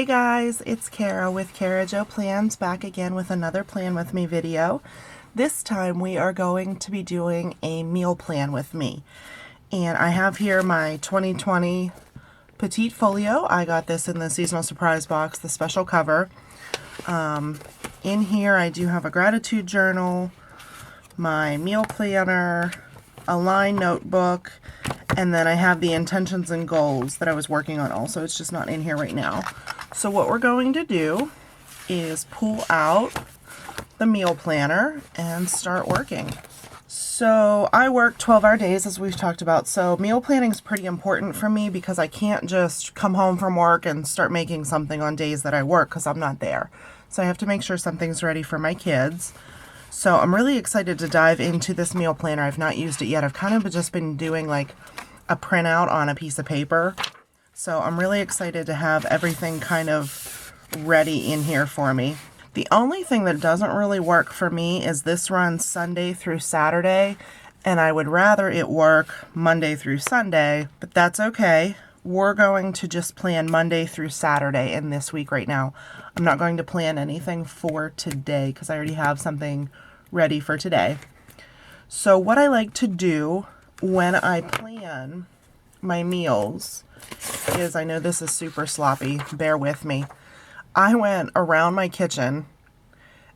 Hey guys, it's Kara with Kara Jo Plans, back again with another Plan With Me video. This time we are going to be doing a meal plan with me. And I have here my 2020 Petite folio. I got this in the seasonal surprise box, the special cover. In here I do have a gratitude journal, my meal planner, a line notebook, and then I have the intentions and goals that I was working on also. It's just not in here right now. So what we're going to do is pull out the meal planner and start working. So I work 12-hour days, as we've talked about. So meal planning is pretty important for me because I can't just come home from work and start making something on days that I work because I'm not there. So I have to make sure something's ready for my kids. So I'm really excited to dive into this meal planner. I've not used it yet. I've kind of just been doing like a printout on a piece of paper. So I'm really excited to have everything kind of ready in here for me. The only thing that doesn't really work for me is this runs Sunday through Saturday, and I would rather it work Monday through Sunday, but that's okay. We're going to just plan Monday through Saturday in this week right now. I'm not going to plan anything for today because I already have something ready for today. So what I like to do when I plan my meals is, I know this is super sloppy, bear with me. I went around my kitchen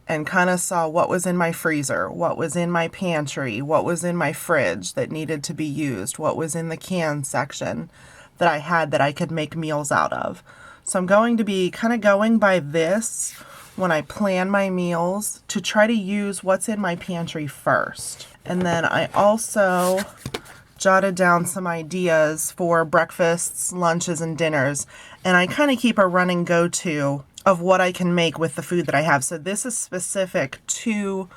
and kind of saw what was in my freezer, what was in my pantry, what was in my fridge that needed to be used, what was in the can section that I had that I could make meals out of. So I'm going to be kind of going by this when I plan my meals to try to use what's in my pantry first. And then I also jotted down some ideas for breakfasts, lunches, and dinners. And I kind of keep a running go-to of what I can make with the food that I have. So this is specific to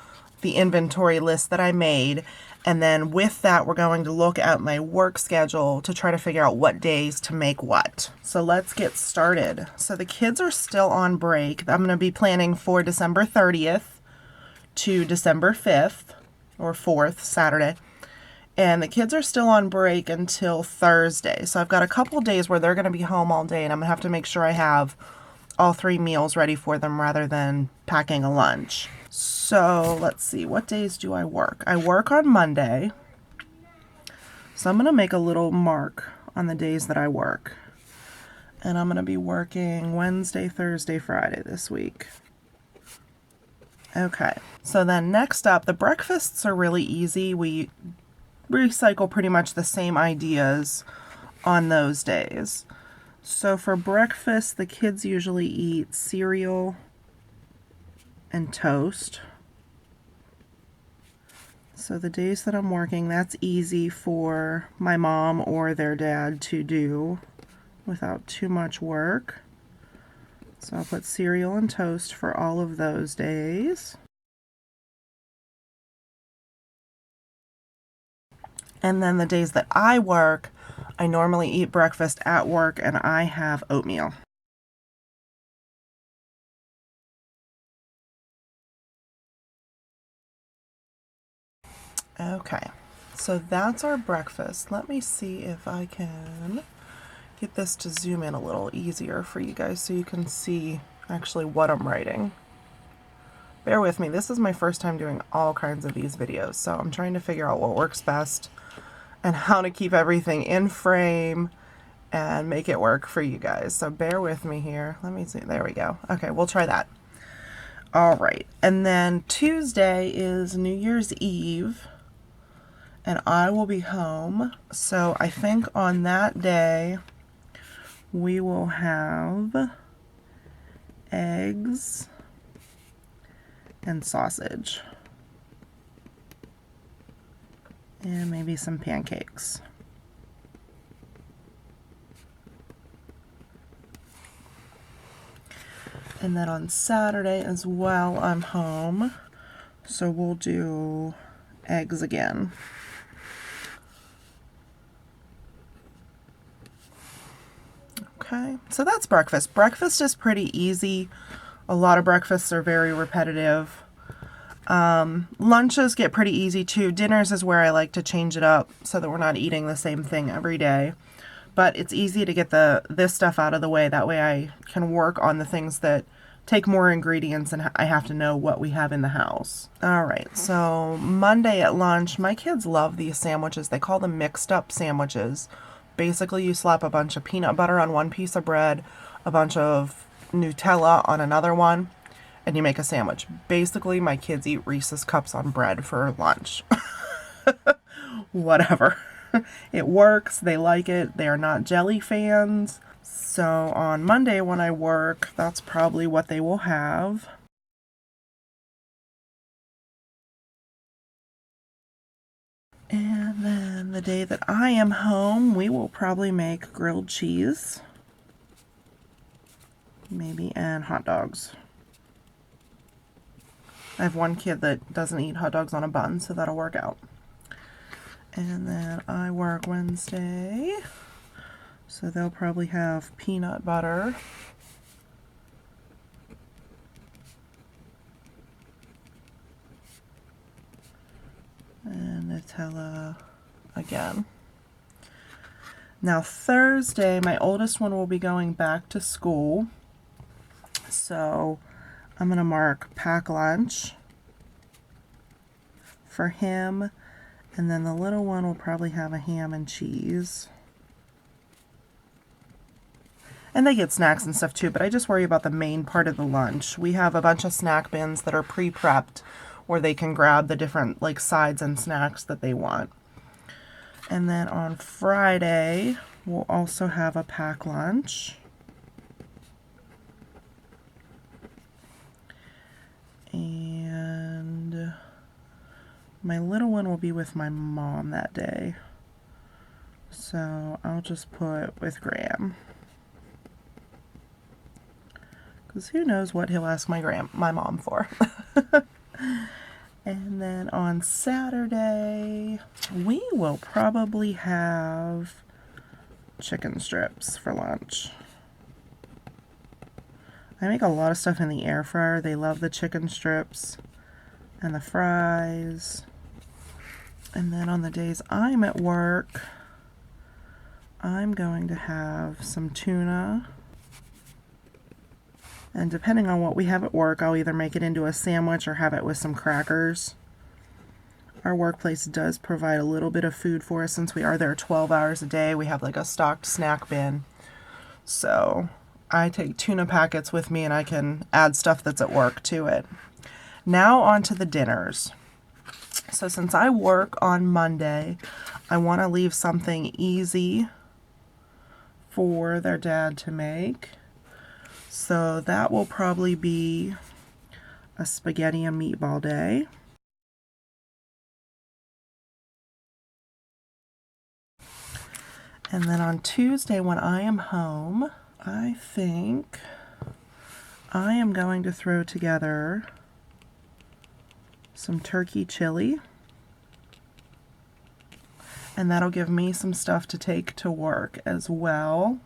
the inventory list that I made. And then with that, we're going to look at my work schedule to try to figure out what days to make what. So let's get started. So the kids are still on break. I'm going to be planning for December 30th to December 5th or 4th, Saturday. And the kids are still on break until Thursday. So I've got a couple days where they're going to be home all day, and I'm going to have to make sure I have all 3 meals ready for them rather than packing a lunch. So let's see, what days do I work? I work on Monday. So I'm going to make a little mark on the days that I work. And I'm going to be working Wednesday, Thursday, Friday this week. Okay, so then next up, the breakfasts are really easy. We recycle pretty much the same ideas on those days. So for breakfast, the kids usually eat cereal and toast. So the days that I'm working, that's easy for my mom or their dad to do without too much work. So I'll put cereal and toast for all of those days. And then the days that I work, I normally eat breakfast at work and I have oatmeal. Okay, so that's our breakfast. Let me see if I can get this to zoom in a little easier for you guys so you can see actually what I'm writing. Bear with me, this is my first time doing all kinds of these videos, so I'm trying to figure out what works best and how to keep everything in frame and make it work for you guys. So bear with me here. Let me see. There we go. Okay, we'll try that. All right. And then Tuesday is New Year's Eve, and I will be home. So I think on that day, we will have eggs and sausage. And maybe some pancakes. And then on Saturday as well, I'm home. So we'll do eggs again. Okay, so that's breakfast. Breakfast is pretty easy. A lot of breakfasts are very repetitive. Lunches get pretty easy too. Dinners is where I like to change it up so that we're not eating the same thing every day. But it's easy to get this stuff out of the way. That way I can work on the things that take more ingredients and I have to know what we have in the house. All right, so Monday at lunch, my kids love these sandwiches. They call them mixed up sandwiches. Basically, you slap a bunch of peanut butter on one piece of bread, a bunch of Nutella on another one, and you make a sandwich. Basically, my kids eat Reese's Cups on bread for lunch. Whatever. It works. They like it. They are not jelly fans. So on Monday when I work, that's probably what they will have. And then the day that I am home, we will probably make grilled cheese. Maybe, and hot dogs. I have one kid that doesn't eat hot dogs on a bun, so that'll work out. And then I work Wednesday, so they'll probably have peanut butter. And Nutella again. Now Thursday, my oldest one will be going back to school, so I'm going to mark pack lunch for him. And then the little one will probably have a ham and cheese. And they get snacks and stuff too, but I just worry about the main part of the lunch. We have a bunch of snack bins that are pre-prepped where they can grab the different like sides and snacks that they want. And then on Friday, we'll also have a pack lunch. And my little one will be with my mom that day. So I'll just put with Graham. Because who knows what he'll ask my mom for. And then on Saturday, we will probably have chicken strips for lunch. I make a lot of stuff in the air fryer. They love the chicken strips and the fries. And then on the days I'm at work, I'm going to have some tuna. And depending on what we have at work, I'll either make it into a sandwich or have it with some crackers. Our workplace does provide a little bit of food for us since we are there 12 hours a day. We have like a stocked snack bin. So I take tuna packets with me and I can add stuff that's at work to it. Now on to the dinners. So since I work on Monday, I want to leave something easy for their dad to make. So that will probably be a spaghetti and meatball day. And then on Tuesday when I am home, I think I am going to throw together some turkey chili. And that'll give me some stuff to take to work as well.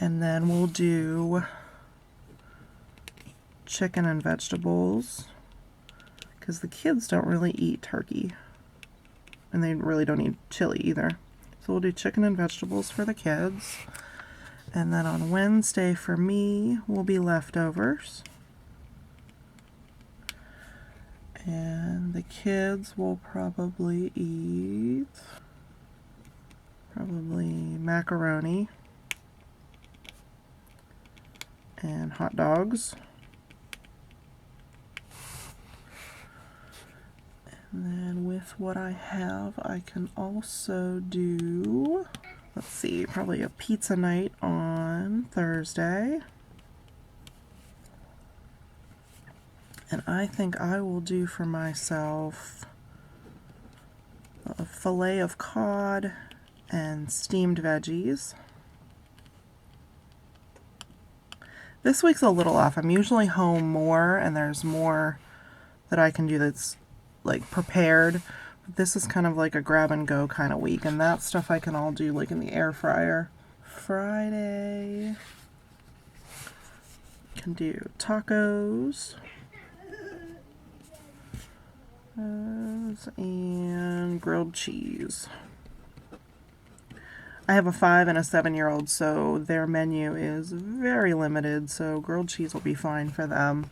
And then we'll do chicken and vegetables because the kids don't really eat turkey. And they really don't eat chili either. So we'll do chicken and vegetables for the kids. And then on Wednesday for me will be leftovers. And the kids will probably eat macaroni and hot dogs. And then with what I have, I can also do, let's see, probably a pizza night on Thursday. And I think I will do for myself a fillet of cod and steamed veggies. This week's a little off. I'm usually home more and there's more that I can do that's like prepared. This is kind of like a grab and go kind of week, and that stuff I can all do like in the air fryer. Friday, can do tacos. And grilled cheese. I have a 5 and a 7-year-old, so their menu is very limited, so grilled cheese will be fine for them.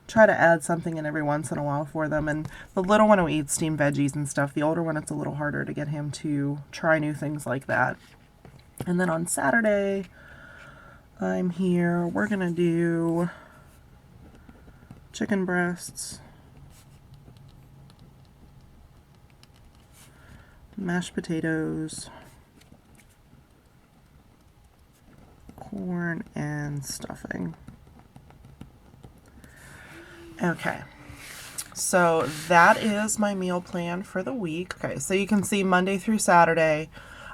Try to add something in every once in a while for them, and the little one who eats steamed veggies and stuff, the older one, it's a little harder to get him to try new things like that. And then on Saturday, I'm here, we're gonna do chicken breasts, mashed potatoes, corn, and stuffing. Okay, so that is my meal plan for the week. Okay, so you can see Monday through Saturday,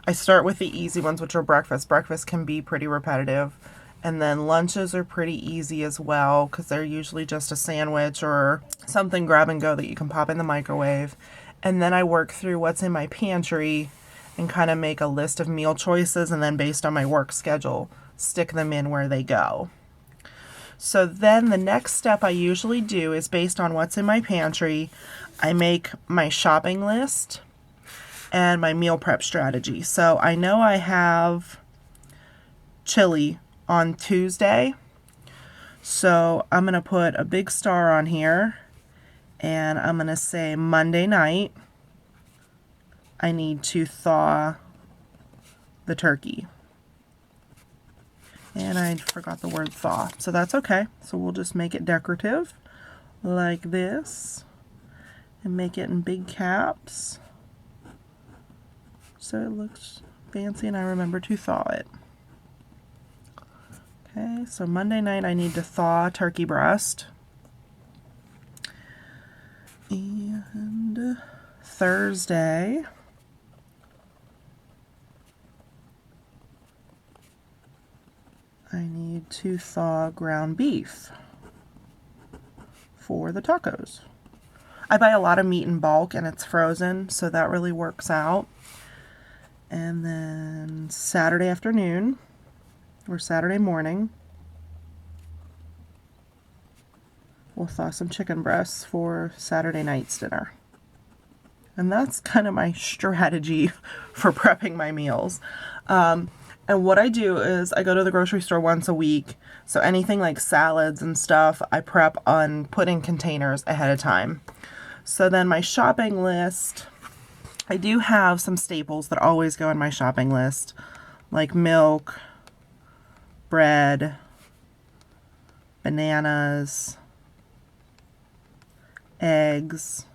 I start with the easy ones, which are breakfast. Breakfast can be pretty repetitive. And then lunches are pretty easy as well because they're usually just a sandwich or something grab and go that you can pop in the microwave. And then I work through what's in my pantry and kind of make a list of meal choices, and then based on my work schedule, stick them in where they go. So then the next step I usually do is based on what's in my pantry, I make my shopping list and my meal prep strategy. So I know I have chili on Tuesday, so I'm going to put a big star on here, and I'm going to say Monday night I need to thaw the turkey. And I forgot the word thaw, so that's okay. So we'll just make it decorative like this and make it in big caps so it looks fancy and I remember to thaw it. Okay, so Monday night I need to thaw turkey breast. And Thursday I need to thaw ground beef for the tacos. I buy a lot of meat in bulk and it's frozen, so that really works out. And then Saturday afternoon or Saturday morning, we'll thaw some chicken breasts for Saturday night's dinner. And that's kind of my strategy for prepping my meals. And what I do is I go to the grocery store once a week. So anything like salads and stuff, I prep on put in containers ahead of time. So then my shopping list, I do have some staples that always go in my shopping list, like milk, bread, bananas, eggs.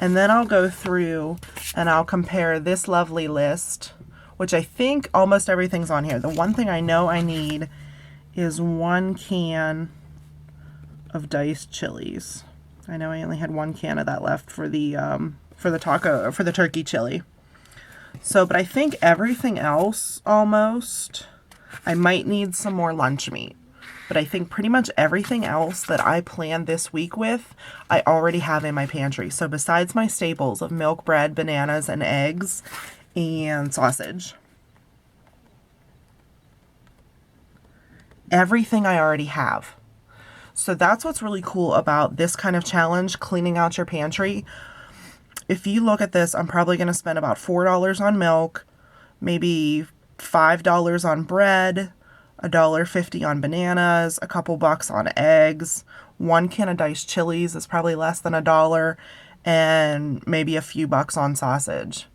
And then I'll go through and I'll compare this lovely list, which I think almost everything's on here. The one thing I know I need is 1 can of diced chilies. I know I only had 1 can of that left for the turkey chili. So, but I think everything else almost, I might need some more lunch meat. But I think pretty much everything else that I planned this week with, I already have in my pantry. So besides my staples of milk, bread, bananas, and eggs, and sausage, everything I already have. So that's what's really cool about this kind of challenge, cleaning out your pantry. If you look at this, I'm probably going to spend about $4 on milk, maybe $5 on bread, $1.50 on bananas, a couple bucks on eggs, 1 can of diced chilies is probably less than $1, and maybe a few bucks on sausage.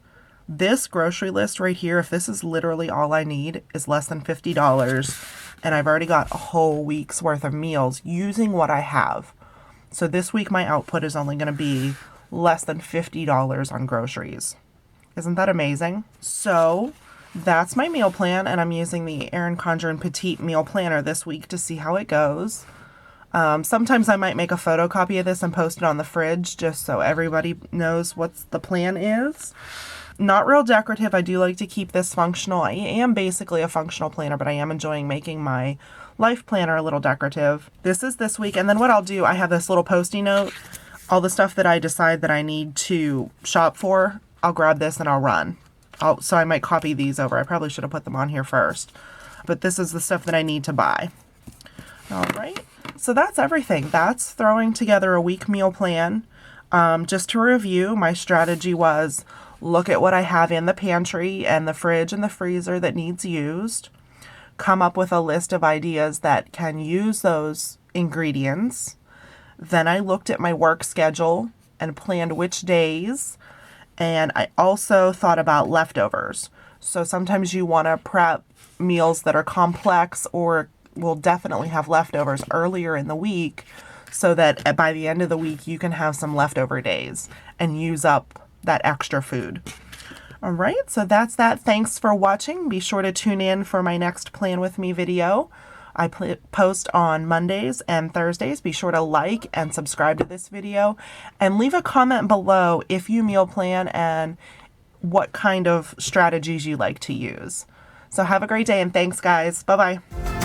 This grocery list right here, if this is literally all I need, is less than $50, and I've already got a whole week's worth of meals using what I have. So this week my output is only going to be less than $50 on groceries. Isn't that amazing? So that's my meal plan, and I'm using the Erin Condren Petite meal planner this week to see how it goes. Sometimes I might make a photocopy of this and post it on the fridge just so everybody knows what the plan is. Not real decorative. I do like to keep this functional. I am basically a functional planner, but I am enjoying making my life planner a little decorative. This is this week, and then what I'll do, I have this little Post-it note. All the stuff that I decide that I need to shop for, I'll grab this and I'll run. So I might copy these over. I probably should have put them on here first. But this is the stuff that I need to buy. All right. So that's everything. That's throwing together a week meal plan. Just to review, my strategy was look at what I have in the pantry and the fridge and the freezer that needs used, come up with a list of ideas that can use those ingredients. Then I looked at my work schedule and planned which days, and I also thought about leftovers. So sometimes you want to prep meals that are complex or will definitely have leftovers earlier in the week so that by the end of the week you can have some leftover days and use up that extra food. All right, so that's that. Thanks for watching. Be sure to tune in for my next Plan With Me video. I post on Mondays and Thursdays. Be sure to like and subscribe to this video and leave a comment below if you meal plan and what kind of strategies you like to use. So have a great day and thanks guys. Bye-bye.